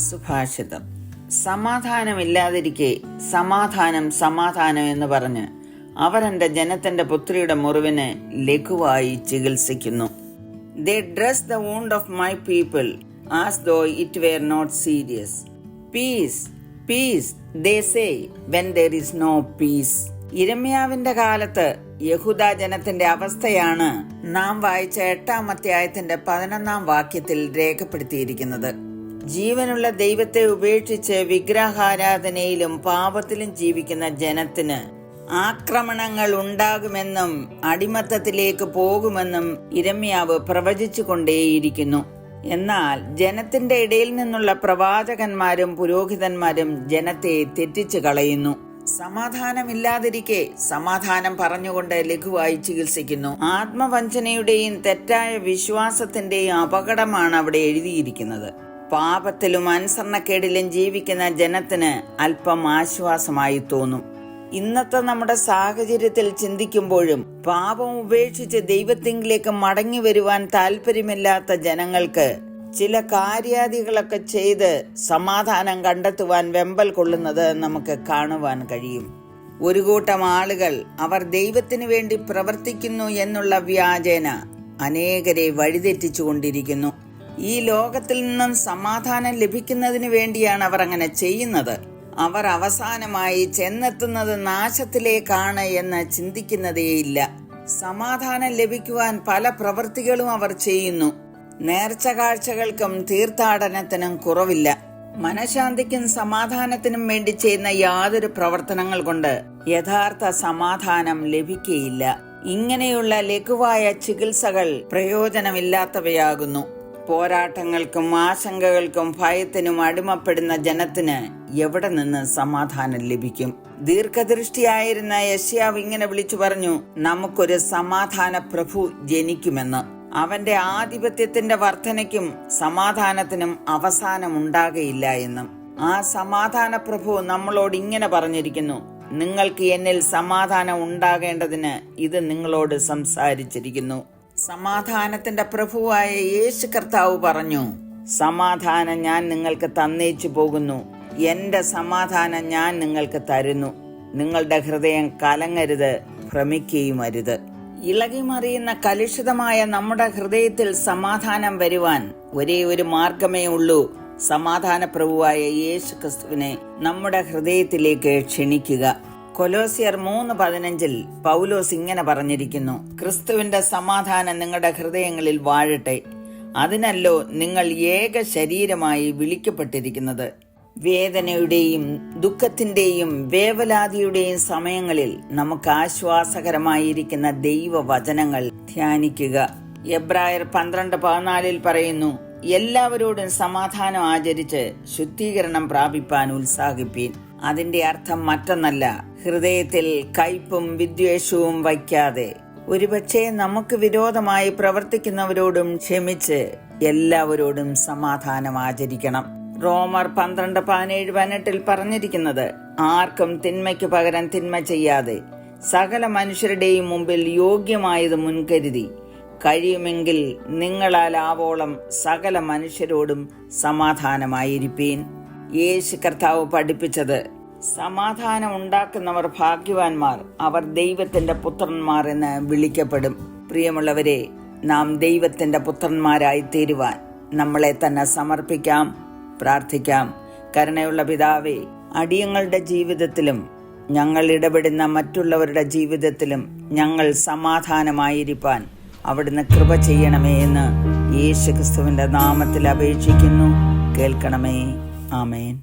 സുഭാഷിതം. സമാധാനമില്ലാതിരിക്കെ സമാധാനം സമാധാനം എന്ന് പറഞ്ഞ് അവർ എൻ്റെ ജനത്തിന്റെ പുത്രിയുടെ മുറിവിനെ ലഘുവായി ചികിത്സിക്കുന്നു. They dress the wound of my people as though it were not serious. Peace, peace, they say when there is no peace. യിരെമ്യാവിന്റെ കാലത്ത് യഹൂദ ജനത്തിന്റെ അവസ്ഥയാണ് നാം വായിച്ച 8-ാം അധ്യായത്തിന്റെ 11-ാം വാക്യത്തിൽ രേഖപ്പെടുത്തിയിരിക്കുന്നത്. ജീവനുള്ള ദൈവത്തെ ഉപേക്ഷിച്ച് വിഗ്രഹാരാധനയിലും പാപത്തിലും ജീവിക്കുന്ന ജനത്തിന് ആക്രമണങ്ങൾ ഉണ്ടാകുമെന്നും അടിമത്തത്തിലേക്ക് പോകുമെന്നും യിരെമ്യാവ് പ്രവചിച്ചുകൊണ്ടേയിരിക്കുന്നു. എന്നാൽ ജനത്തിന്റെ ഇടയിൽ നിന്നുള്ള പ്രവാചകന്മാരും പുരോഹിതന്മാരും ജനത്തെ തെറ്റിച്ചു കളയുന്നു. സമാധാനമില്ലാതിരിക്കെ സമാധാനം പറഞ്ഞുകൊണ്ട് ലഘുവായി ചികിത്സിക്കുന്നു. ആത്മവഞ്ചനയുടെയും തെറ്റായ വിശ്വാസത്തിന്റെയും അപകടമാണ് അവിടെ എഴുതിയിരിക്കുന്നത്. പാപത്തിലും അനുസരണക്കേടിലും ജീവിക്കുന്ന ജനത്തിന് അല്പം ആശ്വാസമായി തോന്നും. ഇന്നത്തെ നമ്മുടെ സാഹചര്യത്തിൽ ചിന്തിക്കുമ്പോഴും പാപം ഉപേക്ഷിച്ച് ദൈവത്തിങ്കിലേക്ക് മടങ്ങി വരുവാൻ താല്പര്യമില്ലാത്ത ജനങ്ങൾക്ക് ചില കാര്യാദികളൊക്കെ ചെയ്ത് സമാധാനം കണ്ടെത്തുവാൻ വെമ്പൽ കൊള്ളുന്നത് നമുക്ക് കാണുവാൻ കഴിയും. ഒരു കൂട്ടം ആളുകൾ അവർ ദൈവത്തിന് വേണ്ടി പ്രവർത്തിക്കുന്നു എന്നുള്ള വ്യാജേന അനേകരെ വഴിതെറ്റിച്ചുകൊണ്ടിരിക്കുന്നു. ഈ ലോകത്തിൽ നിന്നും സമാധാനം ലഭിക്കുന്നതിന് വേണ്ടിയാണ് അവർ അങ്ങനെ ചെയ്യുന്നത്. അവർ അവസാനമായി ചെന്നെത്തുന്നത് നാശത്തിലേക്കാണ് എന്ന് ചിന്തിക്കുന്നതേയില്ല. സമാധാനം ലഭിക്കുവാൻ പല പ്രവൃത്തികളും അവർ ചെയ്യുന്നു. നേർച്ച കാഴ്ചകൾക്കും തീർത്ഥാടനത്തിനും കുറവില്ല. മനഃശാന്തിക്കും സമാധാനത്തിനും വേണ്ടി ചെയ്യുന്ന യാതൊരു പ്രവർത്തനങ്ങൾ കൊണ്ട് യഥാർത്ഥ സമാധാനം ലഭിക്കുകയില്ല. ഇങ്ങനെയുള്ള ലഘുവായ ചികിത്സകൾ പ്രയോജനമില്ലാത്തവയാകുന്നു. പോരാട്ടങ്ങൾക്കും ആശങ്കകൾക്കും ഭയത്തിനും അടിമപ്പെടുന്ന ജനത്തിന് എവിടെ നിന്ന് സമാധാനം ലഭിക്കും? ദീർഘദൃഷ്ടിയായിരുന്ന യെശയ്യാവ് ഇങ്ങനെ വിളിച്ചു പറഞ്ഞു, നമുക്കൊരു സമാധാന പ്രഭു ജനിക്കുമെന്ന്. അവന്റെ ആധിപത്യത്തിന്റെ വർധനയ്ക്കും സമാധാനത്തിനും അവസാനമുണ്ടാകയില്ല എന്നും. ആ സമാധാന പ്രഭു നമ്മളോട് ഇങ്ങനെ പറഞ്ഞിരിക്കുന്നു, നിങ്ങൾക്ക് എന്നിൽ സമാധാനം ഉണ്ടാകേണ്ടതിന് ഇത് നിങ്ങളോട് സംസാരിച്ചിരിക്കുന്നു. സമാധാനത്തിന്റെ പ്രഭുവായ യേശു കർത്താവ് പറഞ്ഞു, സമാധാനം ഞാൻ നിങ്ങൾക്ക് തന്നേച്ചു പോകുന്നു, എന്റെ സമാധാനം ഞാൻ നിങ്ങൾക്ക് തരുന്നു. നിങ്ങളുടെ ഹൃദയം കലങ്ങരുത്, ഭ്രമിക്കുകയും അരുത്. ഇളകിമറിയുന്ന കലുഷിതമായ നമ്മുടെ ഹൃദയത്തിൽ സമാധാനം വരുവാൻ ഒരേ ഒരു മാർഗമേ ഉള്ളൂ. സമാധാന പ്രഭുവായ യേശു ക്രിസ്തുവിനെ നമ്മുടെ ഹൃദയത്തിലേക്ക് ക്ഷണിക്കുക. കൊലോസ്യർ 3:15 പൗലോസ് ഇങ്ങനെ പറഞ്ഞിരിക്കുന്നു, ക്രിസ്തുവിന്റെ സമാധാനം നിങ്ങളുടെ ഹൃദയങ്ങളിൽ വാഴട്ടെ. അതിനല്ലോ നിങ്ങൾ ഏക ശരീരമായി വിളിക്കപ്പെട്ടിരിക്കുന്നത്. വേദനയുടെയും ദുഃഖത്തിന്റെയും വേവലാതിയുടെയും സമയങ്ങളിൽ നമുക്ക് ആശ്വാസകരമായിരിക്കുന്ന ദൈവവചനങ്ങൾ ധ്യാനിക്കുക. എബ്രായർ 12:14 പറയുന്നു, എല്ലാവരോടും സമാധാനം ആചരിച്ച് ശുദ്ധീകരണം പ്രാപിപ്പാൻ ഉത്സാഹിപ്പീൻ. അതിന്റെ അർത്ഥം മറ്റൊന്നല്ല, ഹൃദയത്തിൽ കയ്പും വിദ്വേഷവും വയ്ക്കാതെ ഒരുപക്ഷെ നമുക്ക് വിരോധമായി പ്രവർത്തിക്കുന്നവരോടും ക്ഷമിച്ച് എല്ലാവരോടും സമാധാനം ആചരിക്കണം. റോമർ 12:17-18 പറഞ്ഞിരിക്കുന്നത്, ആർക്കും തിന്മയ്ക്ക് പകരം തിന്മ ചെയ്യാതെ സകല മനുഷ്യരുടെയും മുമ്പിൽ യോഗ്യമായത് മുൻകരുതി കഴിയുമെങ്കിൽ നിങ്ങളാൽ ആവോളം സകല മനുഷ്യരോടും സമാധാനമായിരിപ്പീൻ. യേശു കർത്താവ് പഠിപ്പിച്ചത്, സമാധാനം ഉണ്ടാക്കുന്നവർ ഭാഗ്യവാന്മാർ, അവർ ദൈവത്തിന്റെ പുത്രന്മാർ എന്ന് വിളിക്കപ്പെടും. പ്രിയമുള്ളവരെ, നാം ദൈവത്തിന്റെ പുത്രന്മാരായി തീരുവാൻ നമ്മളെ തന്നെ സമർപ്പിക്കാം, പ്രാർത്ഥിക്കാം. കരുണയുള്ള പിതാവേ, അടിയങ്ങളുടെ ജീവിതത്തിലും ഞങ്ങൾ ഇടപെടുന്ന മറ്റുള്ളവരുടെ ജീവിതത്തിലും ഞങ്ങൾ സമാധാനമായിരിക്കാൻ അവിടുന്ന് കൃപ ചെയ്യണമേ എന്ന് യേശുക്രിസ്തുവിന്റെ നാമത്തിൽ അപേക്ഷിക്കുന്നു, കേൾക്കണമേ. ആമേൻ.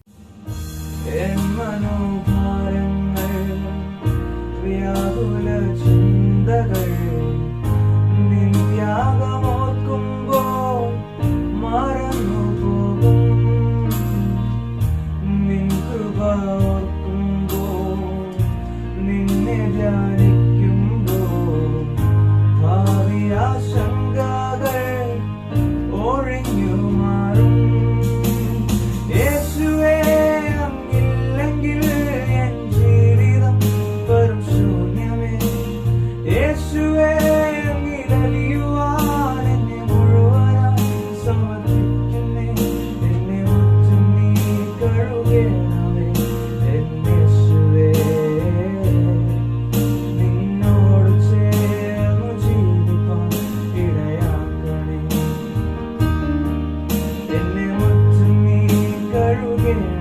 വ്യാകുല ചിന്തകൾ നിന്യാഗമോർക്കുമ്പോൾ മറന്നു പോകും. നിൻ കൃപ ഓർക്കുമ്പോൾ, നിന്നെ ധ്യാനിക്കുമ്പോൾ ഭാവി ആശങ്കകൾ ഒഴിഞ്ഞു മാറും. യേശുവേ, അങ്ങില്ലെങ്കിൽ എൻ ജീവിതം വെറും ശൂന്യമേ. യേശുവേ, അങ്ങിലലിയുവാൻ എന്നെ മുഴുവനായി സമർപ്പിക്കുന്നേ. എന്നെ മുറ്റും നീ കഴുകണമേ. എൻ യേശുവേ, നിന്നോട് ചേർന്നു ജീവിപ്പാൻ ഇടയാക്കണേ. എന്നെ മുറ്റും നീ കഴുകണമേ.